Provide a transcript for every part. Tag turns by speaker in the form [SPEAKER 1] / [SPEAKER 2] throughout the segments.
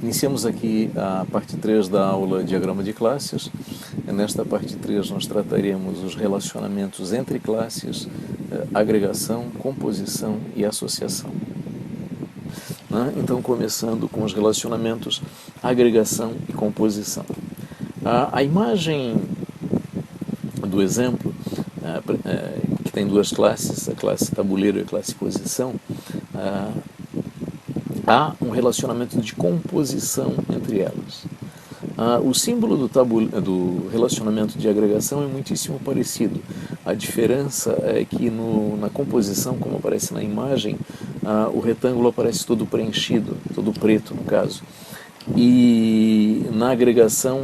[SPEAKER 1] Iniciamos aqui a parte 3 da aula Diagrama de Classes. Nesta parte 3 nós trataremos os relacionamentos entre classes, agregação, composição e associação. Então, começando com os relacionamentos agregação e composição. A imagem do exemplo, que tem duas classes, a classe tabuleiro e a classe posição, há um relacionamento de composição entre elas. O símbolo do relacionamento de agregação é muitíssimo parecido. A diferença é que na composição, como aparece na imagem, o retângulo aparece todo preenchido, todo preto no caso. E na agregação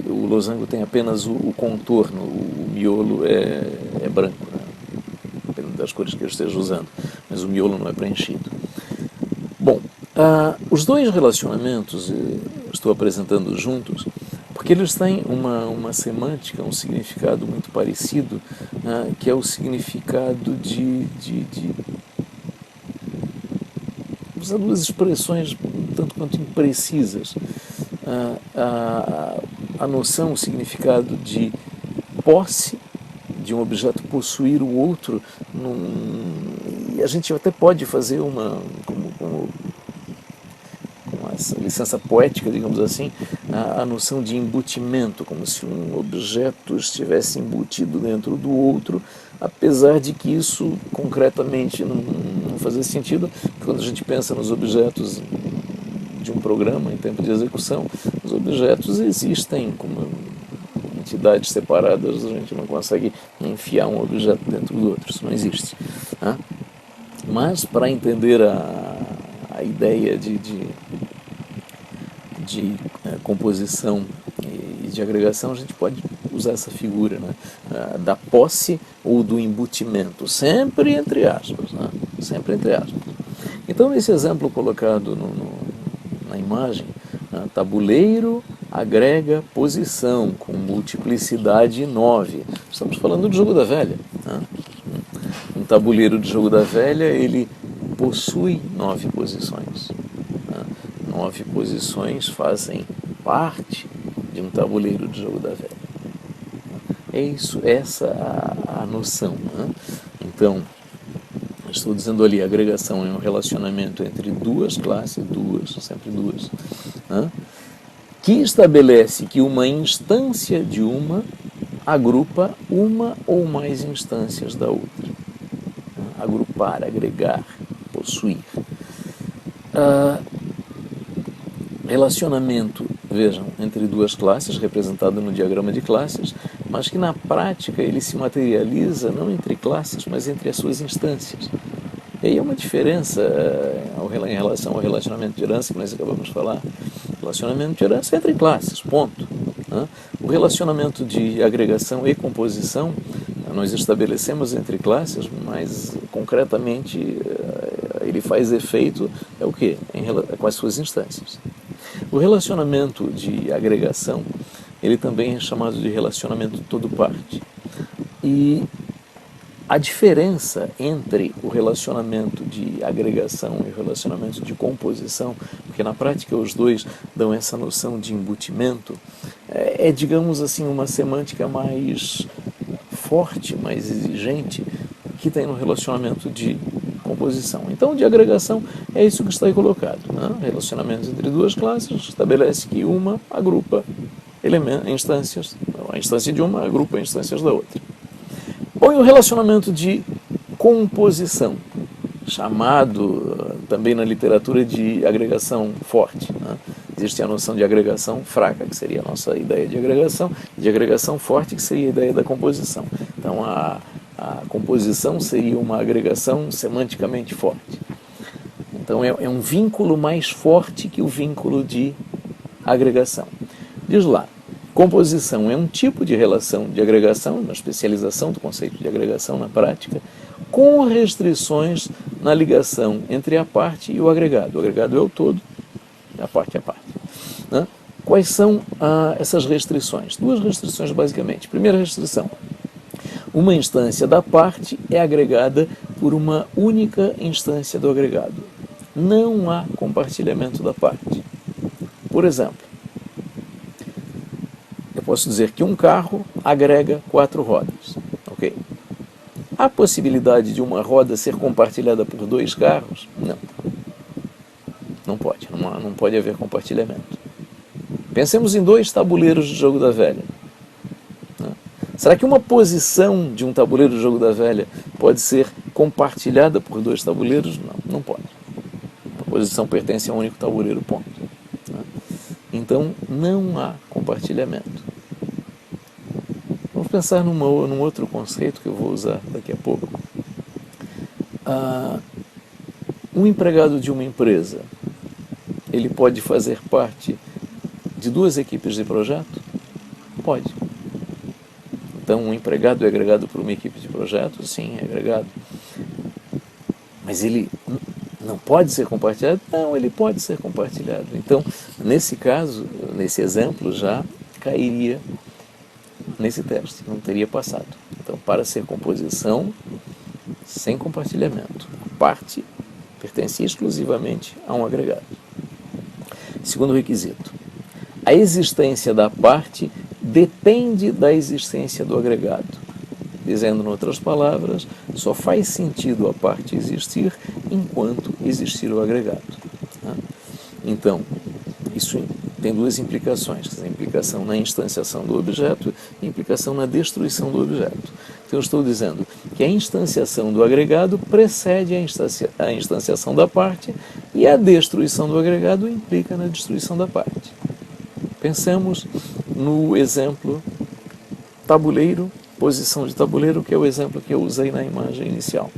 [SPEAKER 1] o losango tem apenas o contorno, o miolo é branco, né? Dependendo das cores que eu esteja usando, mas o miolo não é preenchido. Bom, os dois relacionamentos estou apresentando juntos porque eles têm uma semântica, um significado muito parecido, que é o significado de usar duas expressões tanto quanto imprecisas. A noção, o significado de posse, de um objeto possuir o outro, e a gente até pode fazer com essa licença poética, digamos assim, a noção de embutimento, como se um objeto estivesse embutido dentro do outro, apesar de que isso concretamente não fazia sentido, porque quando a gente pensa nos objetos de um programa em tempo de execução, os objetos existem como entidades separadas, a gente não consegue enfiar um objeto dentro do outro, isso não existe. Mas, para entender a ideia de composição e de agregação, a gente pode usar essa figura, né, da posse ou do embutimento, sempre entre aspas, né, sempre entre aspas. Então, nesse exemplo colocado na imagem, tabuleiro agrega posição com multiplicidade 9. Estamos falando do jogo da velha. Um tabuleiro de jogo da velha, ele possui 9 posições. 9 posições fazem parte de um tabuleiro de jogo da velha. Essa a noção. Então, estou dizendo ali, a agregação é um relacionamento entre duas classes, sempre duas, que estabelece que uma instância de uma agrupa uma ou mais instâncias da outra. Agrupar, agregar, possuir. Relacionamento, vejam, entre duas classes, representado no diagrama de classes, mas que na prática ele se materializa não entre classes, mas entre as suas instâncias. E aí é uma diferença em relação ao relacionamento de herança que nós acabamos de falar. Relacionamento de herança é entre classes, ponto. O relacionamento de agregação e composição nós estabelecemos entre classes, mas concretamente ele faz efeito o quê? Com as suas instâncias. O relacionamento de agregação, ele também é chamado de relacionamento todo-parte. E a diferença entre o relacionamento de agregação e o relacionamento de composição, porque na prática os dois dão essa noção de embutimento, digamos assim, uma semântica mais forte, mais exigente, que tem no relacionamento de composição. Então, de agregação é isso que está aí colocado. Relacionamentos entre duas classes estabelece que uma agrupa instâncias, a instância de uma agrupa instâncias da outra. Ou o relacionamento de composição, chamado também na literatura de agregação forte. Existe a noção de agregação fraca, que seria a nossa ideia de agregação forte, que seria a ideia da composição. Então, a composição seria uma agregação semanticamente forte. Então, é um vínculo mais forte que o vínculo de agregação. Diz lá, composição é um tipo de relação de agregação, uma especialização do conceito de agregação na prática, com restrições na ligação entre a parte e o agregado. O agregado é o todo, a parte é a parte. Quais são essas restrições? Duas restrições, basicamente. Primeira restrição: uma instância da parte é agregada por uma única instância do agregado. Não há compartilhamento da parte. Por exemplo, eu posso dizer que um carro agrega 4 rodas, ok? Há possibilidade de uma roda ser compartilhada por 2 carros? Não. Não pode. Não pode haver compartilhamento. Pensemos em 2 tabuleiros de jogo da velha. Será que uma posição de um tabuleiro de jogo da velha pode ser compartilhada por 2 tabuleiros? Não, não pode. A posição pertence a um único tabuleiro, ponto. Então, não há compartilhamento. Vamos pensar num outro conceito que eu vou usar daqui a pouco. Um empregado de uma empresa, ele pode fazer parte de 2 equipes de projeto? Pode. Então, um empregado é agregado por uma equipe de projeto? Sim, é agregado. Mas ele não pode ser compartilhado? Não, ele pode ser compartilhado. Então, nesse caso, nesse exemplo, já cairia nesse teste, não teria passado. Então, para ser composição, sem compartilhamento, a parte pertence exclusivamente a um agregado. Segundo requisito, a existência da parte depende da existência do agregado. Dizendo em outras palavras, só faz sentido a parte existir enquanto existir o agregado. Então, isso tem 2 implicações, a implicação na instanciação do objeto e a implicação na destruição do objeto. Então, eu estou dizendo que a instanciação do agregado precede a instanciação da parte e a destruição do agregado implica na destruição da parte. Pensemos no exemplo tabuleiro, posição de tabuleiro, que é o exemplo que eu usei na imagem inicial.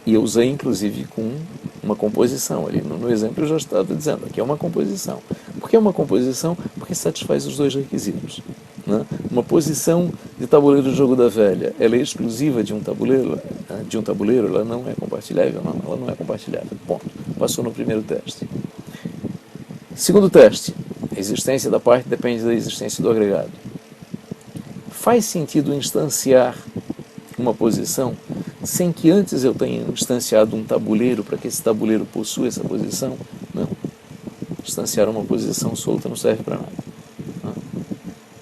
[SPEAKER 1] E eu usei, inclusive, com uma composição ali. No exemplo eu já estava dizendo que é uma composição. Por que é uma composição? Porque satisfaz os 2 requisitos. Né? Uma posição de tabuleiro de jogo da velha, ela é exclusiva de um tabuleiro, ela não é compartilhável? Não, ela não é compartilhável. Ponto. Passou no primeiro teste. Segundo teste, a existência da parte depende da existência do agregado. Faz sentido instanciar uma posição sem que antes eu tenha instanciado um tabuleiro para que esse tabuleiro possua essa posição? Não. Instanciar uma posição solta não serve para nada.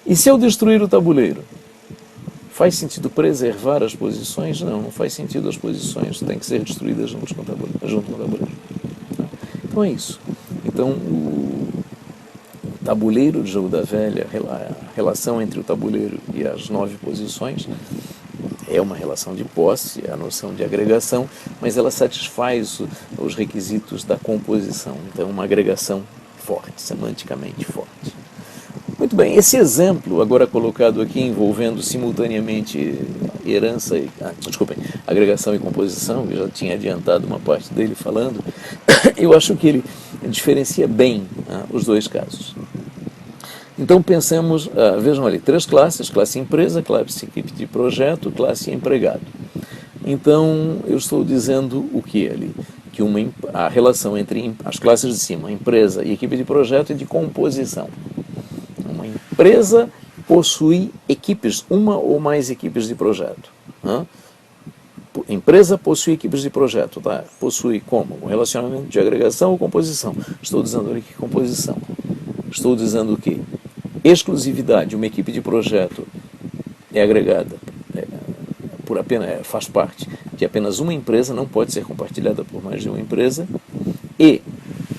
[SPEAKER 1] E se eu destruir o tabuleiro? Faz sentido preservar as posições? Não, não faz sentido. As posições têm que ser destruídas junto com o tabuleiro. Então é isso. Então, o tabuleiro de jogo da velha, a relação entre o tabuleiro e as 9 posições, é uma relação de posse, é a noção de agregação, mas ela satisfaz os requisitos da composição. Então, uma agregação forte, semanticamente forte. Muito bem, esse exemplo agora colocado aqui envolvendo simultaneamente agregação e composição, eu já tinha adiantado uma parte dele falando, eu acho que ele diferencia bem os 2 casos. Então pensemos, vejam ali, 3 classes, classe empresa, classe equipe de projeto, classe empregado. Então eu estou dizendo o que ali? Que a relação entre as classes de cima, empresa e equipe de projeto é de composição. Uma empresa possui equipes, uma ou mais equipes de projeto. Empresa possui equipes de projeto, tá? Possui como? Um relacionamento de agregação ou composição? Estou dizendo ali que composição. Estou dizendo que exclusividade, uma equipe de projeto é agregada, faz parte de apenas uma empresa, não pode ser compartilhada por mais de uma empresa, e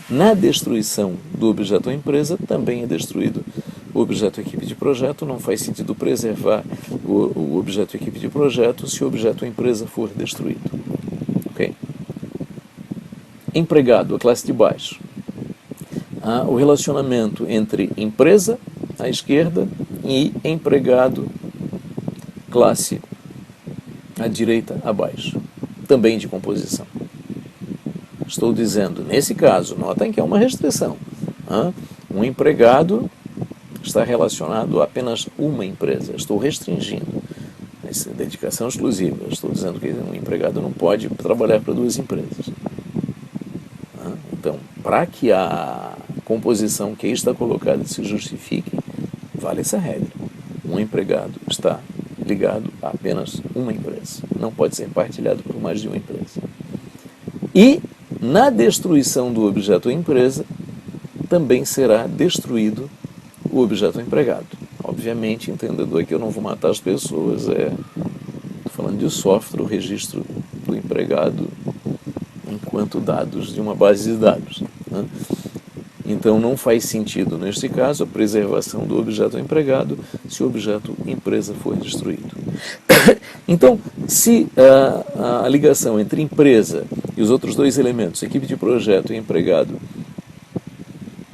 [SPEAKER 1] na destruição do objeto empresa também é destruído o objeto equipe de projeto. Não faz sentido preservar o objeto equipe de projeto se o objeto empresa for destruído. Ok? Empregado, a classe de baixo. O relacionamento entre empresa, à esquerda, e empregado, classe, à direita, abaixo. Também de composição. Estou dizendo, nesse caso, notem que é uma restrição. Um empregado está relacionado a apenas uma empresa. Estou restringindo. Essa dedicação exclusiva. Estou dizendo que um empregado não pode trabalhar para 2 empresas. Então, para que a composição que aí está colocada se justifique, vale essa regra. Um empregado está ligado a apenas uma empresa. Não pode ser partilhado por mais de uma empresa. E, na destruição do objeto empresa, também será destruído o objeto empregado. Obviamente, entendedor que eu não vou matar as pessoas, estou falando de software, o registro do empregado enquanto dados de uma base de dados, né? Então não faz sentido, neste caso, a preservação do objeto empregado se o objeto empresa for destruído. Então, se a ligação entre empresa e os outros dois elementos, equipe de projeto e empregado,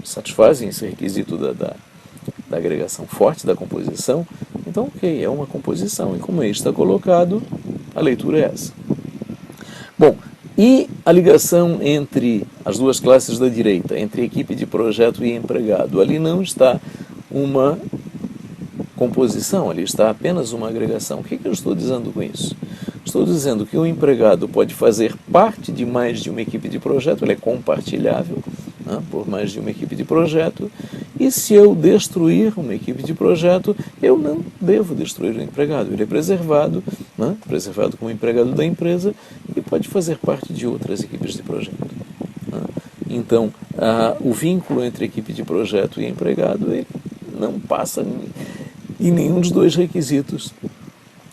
[SPEAKER 1] satisfazem esse requisito da agregação forte, da composição, então, ok, é uma composição. E como está colocado, a leitura é essa. Bom, e a ligação entre as duas classes da direita, entre equipe de projeto e empregado? Ali não está uma composição, ali está apenas uma agregação. O que eu estou dizendo com isso? Estou dizendo que o empregado pode fazer parte de mais de uma equipe de projeto, ele é compartilhável, né, por mais de uma equipe de projeto, e se eu destruir uma equipe de projeto, eu não devo destruir o empregado, ele é preservado, né, preservado como empregado da empresa e pode fazer parte de outras equipes de projeto. Né. Então, o vínculo entre equipe de projeto e empregado ele não passa em nenhum dos dois requisitos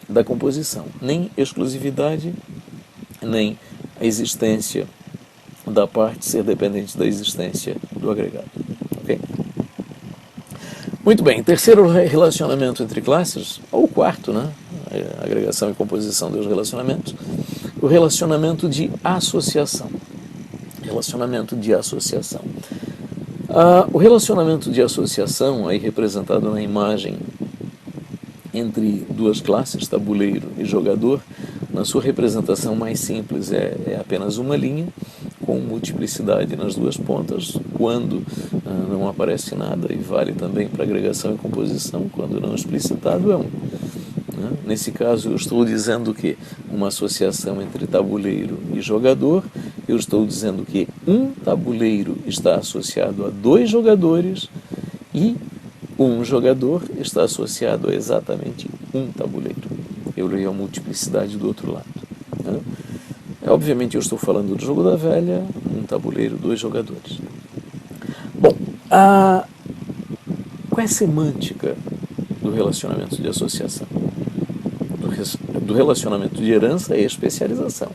[SPEAKER 1] da composição, nem exclusividade, nem a existência da parte ser dependente da existência do agregado. Okay? Muito bem, terceiro relacionamento entre classes, ou quarto, né? Agregação e composição dos relacionamentos, o relacionamento de associação. Relacionamento de associação. O relacionamento de associação, aí representado na imagem entre duas classes, tabuleiro e jogador, na sua representação mais simples é apenas uma linha, com multiplicidade nas duas pontas, quando não aparece nada, e vale também para agregação e composição, quando não explicitado é 1. Nesse caso, eu estou dizendo que uma associação entre tabuleiro e jogador, eu estou dizendo que um tabuleiro está associado a 2 jogadores e um jogador está associado a exatamente um tabuleiro. Eu leio a multiplicidade do outro lado. Né? Obviamente eu estou falando do jogo da velha, um tabuleiro, 2 jogadores. Bom, qual é a semântica do relacionamento de associação? Do relacionamento de herança e especialização.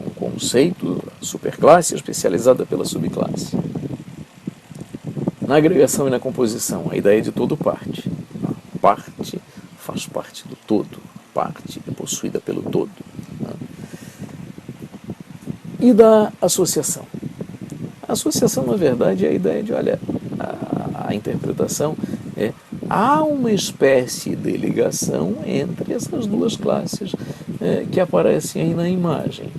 [SPEAKER 1] Um conceito, superclasse especializada pela subclasse. Na agregação e na composição, a ideia de todo parte. A parte faz parte do todo, a parte é possuída pelo todo. E da associação. A associação, na verdade, é a ideia de, olha, a interpretação há uma espécie de ligação entre essas duas classes que aparecem aí na imagem.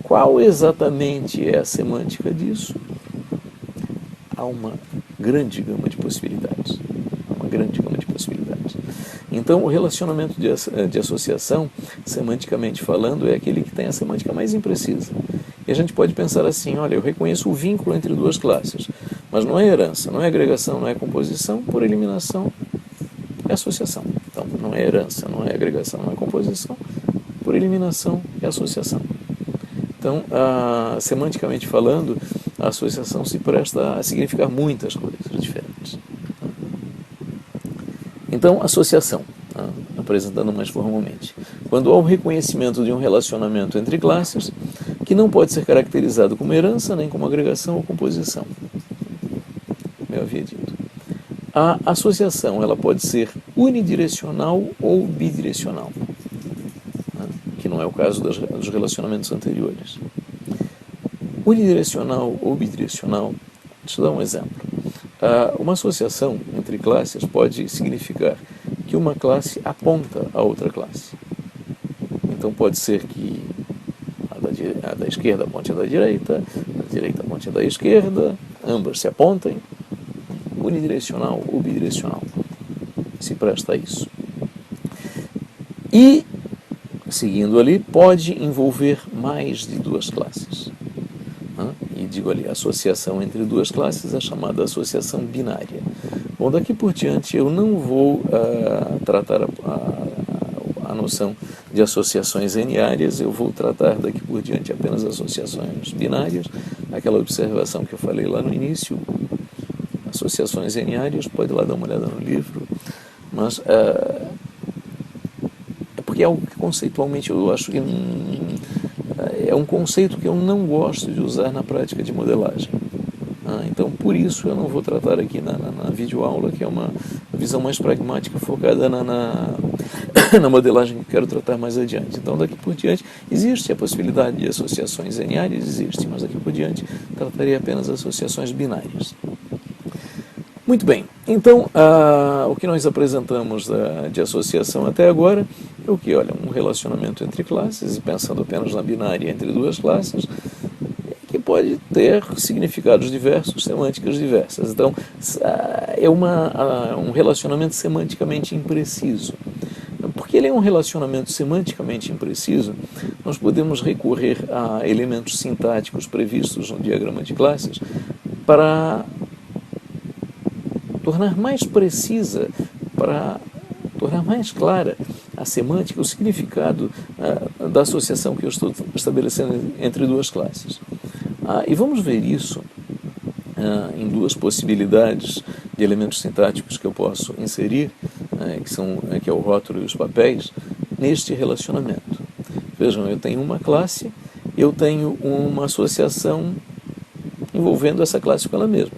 [SPEAKER 1] Qual exatamente é a semântica disso? Há uma grande gama de possibilidades. Então, o relacionamento de associação, semanticamente falando, é aquele que tem a semântica mais imprecisa. E a gente pode pensar assim, olha, eu reconheço o vínculo entre duas classes, mas não é herança, não é agregação, não é composição, por eliminação é associação. Então, não é herança, não é agregação, não é composição, por eliminação é associação. Então, semanticamente falando, a associação se presta a significar muitas coisas diferentes. Então, associação, apresentando mais formalmente. Quando há o reconhecimento de um relacionamento entre classes, que não pode ser caracterizado como herança, nem como agregação ou composição. Como eu havia dito. A associação ela pode ser unidirecional ou bidirecional, que não é o caso dos relacionamentos anteriores. Unidirecional ou bidirecional, deixa eu dar um exemplo. Uma associação entre classes pode significar que uma classe aponta a outra classe. Então pode ser que a da esquerda aponte a da direita aponte a da esquerda, ambas se apontem, unidirecional ou bidirecional. Se presta a isso. E, seguindo ali, pode envolver mais de duas classes. E digo ali, a associação entre duas classes é chamada associação binária. Bom, daqui por diante eu não vou tratar a noção de associações n-áreas, eu vou tratar daqui por diante apenas associações binárias, aquela observação que eu falei lá no início, associações lineares, pode ir lá dar uma olhada no livro, mas é porque é algo que conceitualmente eu acho que é um conceito que eu não gosto de usar na prática de modelagem. Então, por isso, eu não vou tratar aqui na videoaula, que é uma visão mais pragmática, focada na modelagem que eu quero tratar mais adiante. Então, daqui por diante, existe a possibilidade de associações lineares, existe, mas daqui por diante trataria apenas associações binárias. Muito bem, então, o que nós apresentamos de associação até agora é o que? Olha, um relacionamento entre classes, e pensando apenas na binária entre duas classes, que pode ter significados diversos, semânticas diversas. Então, é um relacionamento semanticamente impreciso. Porque ele é um relacionamento semanticamente impreciso, nós podemos recorrer a elementos sintáticos previstos no diagrama de classes para tornar mais precisa, para tornar mais clara a semântica, o significado da associação que eu estou estabelecendo entre duas classes. E vamos ver isso em duas possibilidades de elementos sintáticos que eu posso inserir, que é o rótulo e os papéis, neste relacionamento. Vejam, eu tenho uma classe, eu tenho uma associação envolvendo essa classe com ela mesma.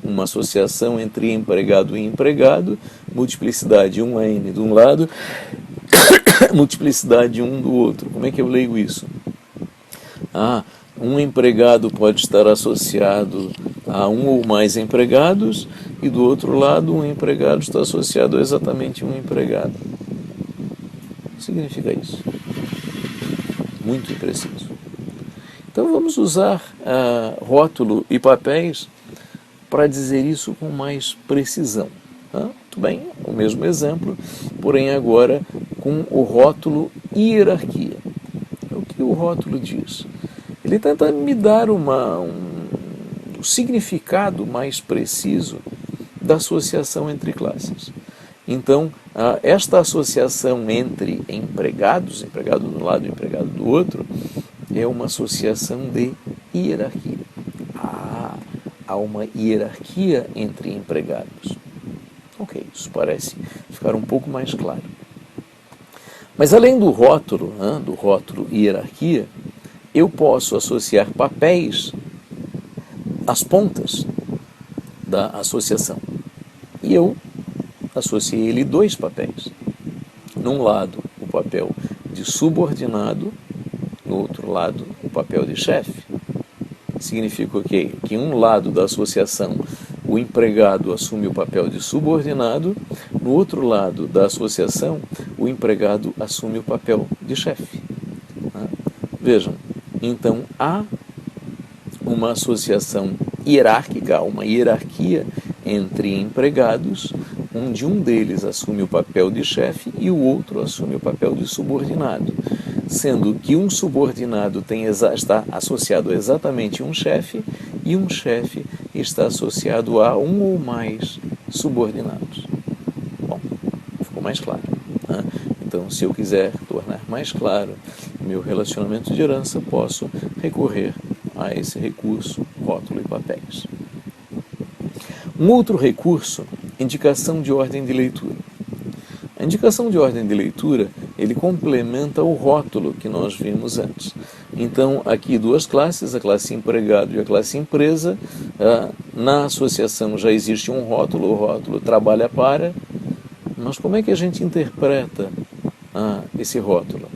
[SPEAKER 1] Uma associação entre empregado e empregado, multiplicidade 1n de um lado, multiplicidade 1 do outro. Como é que eu leio isso? Um empregado pode estar associado a um ou mais empregados, e do outro lado, um empregado está associado a exatamente um empregado. O que significa isso? Muito impreciso. Então vamos usar rótulo e papéis para dizer isso com mais precisão. Muito bem, o mesmo exemplo, porém agora com o rótulo hierarquia. O que o rótulo diz? Ele tenta me dar um significado mais preciso da associação entre classes. Então, esta associação entre empregados, empregado de um lado e empregado do outro, é uma associação de hierarquia. Há uma hierarquia entre empregados. Ok, isso parece ficar um pouco mais claro. Mas além do rótulo hierarquia, eu posso associar papéis às pontas da associação. E eu associei ele dois papéis. Num lado, o papel de subordinado, no outro lado, o papel de chefe. Significa o quê? Que em um lado da associação, o empregado assume o papel de subordinado, no outro lado da associação, o empregado assume o papel de chefe. Vejam, então há uma associação hierárquica, uma hierarquia entre empregados, onde um deles assume o papel de chefe e o outro assume o papel de subordinado, sendo que um subordinado está associado a exatamente um chefe e um chefe está associado a um ou mais subordinados. Bom, ficou mais claro. Então, se eu quiser tornar mais claro o meu relacionamento de herança, posso recorrer a esse recurso, rótulo e papéis. Um outro recurso, indicação de ordem de leitura. A indicação de ordem de leitura, ele complementa o rótulo que nós vimos antes. Então, aqui duas classes, a classe empregado e a classe empresa. Na associação já existe um rótulo, o rótulo trabalha para, mas como é que a gente interpreta esse rótulo?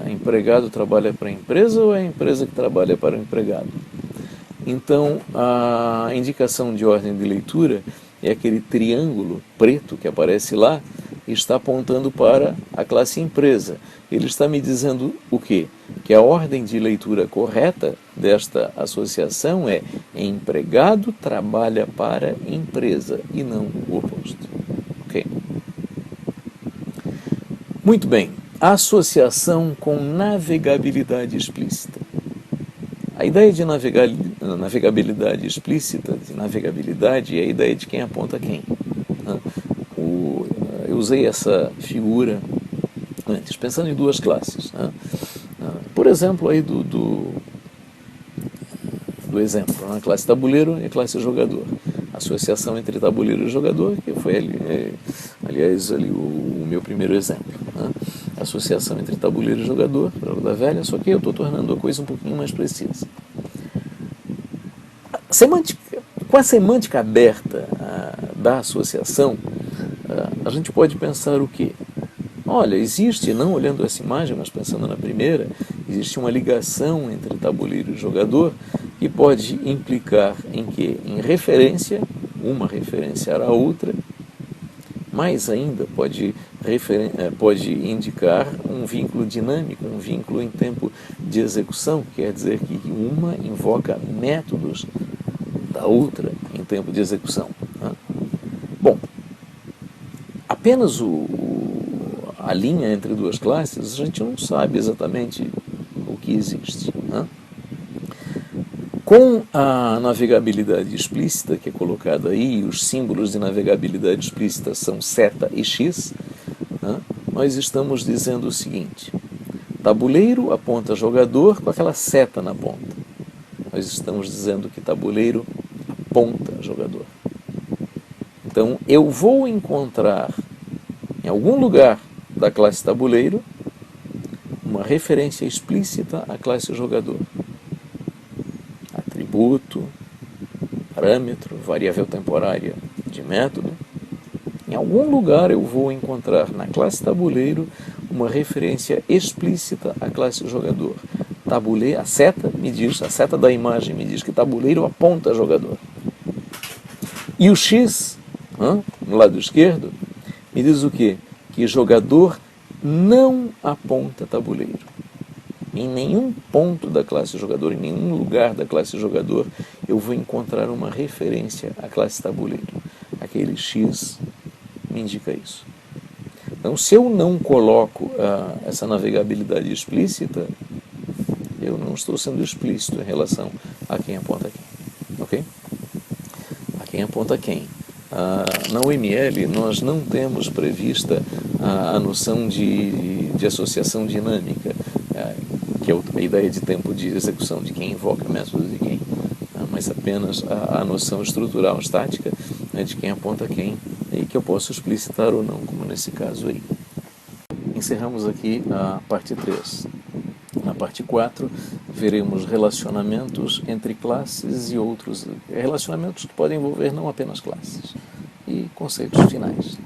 [SPEAKER 1] Empregado trabalha para a empresa ou é a empresa que trabalha para o empregado? Então, a indicação de ordem de leitura é aquele triângulo preto que aparece lá, e está apontando para a classe empresa. Ele está me dizendo o quê? Que a ordem de leitura correta desta associação é empregado trabalha para empresa e não o oposto. Ok? Muito bem. Associação com navegabilidade explícita. A ideia de navegabilidade explícita, de navegabilidade, é a ideia de quem aponta quem. Eu usei essa figura antes, pensando em duas classes. Por exemplo, aí do exemplo, a classe tabuleiro e a classe jogador. Associação entre tabuleiro e jogador, que foi, aliás, ali o meu primeiro exemplo. Né? Associação entre tabuleiro e jogador, da velha, só que eu estou tornando a coisa um pouquinho mais precisa. Com a semântica aberta da associação, a gente pode pensar o quê? Olha, existe, não olhando essa imagem, mas pensando na primeira, existe uma ligação entre tabuleiro e jogador que pode implicar em quê? Em referência, uma referenciar a outra, mais ainda pode indicar um vínculo dinâmico, um vínculo em tempo de execução, quer dizer que uma invoca métodos da outra em tempo de execução. Né? Bom, apenas a linha entre duas classes, a gente não sabe exatamente o que existe. Né? Com a navegabilidade explícita, que é colocada aí, os símbolos de navegabilidade explícita são seta e x, né? Nós estamos dizendo o seguinte: tabuleiro aponta jogador com aquela seta na ponta. Nós estamos dizendo que tabuleiro aponta jogador. Então, eu vou encontrar em algum lugar da classe tabuleiro uma referência explícita à classe jogador. Atributo, parâmetro, variável temporária de método. Em algum lugar eu vou encontrar na classe tabuleiro uma referência explícita à classe jogador. Tabuleiro, a seta da imagem me diz que tabuleiro aponta jogador. E o X, no lado esquerdo, me diz o quê? Que jogador não aponta tabuleiro. Em nenhum ponto da classe jogador, em nenhum lugar da classe jogador, eu vou encontrar uma referência à classe tabuleiro. Aquele X me indica isso. Então, se eu não coloco essa navegabilidade explícita, eu não estou sendo explícito em relação a quem aponta quem. Ok? A quem aponta quem. Na UML, nós não temos prevista a noção de associação dinâmica, que é a ideia de tempo de execução, de quem invoca método de quem, mas apenas a noção estrutural estática, né, de quem aponta quem, e que eu posso explicitar ou não, como nesse caso aí. Encerramos aqui a parte 3. Na parte 4, veremos relacionamentos entre classes e outros, relacionamentos que podem envolver não apenas classes, e conceitos finais.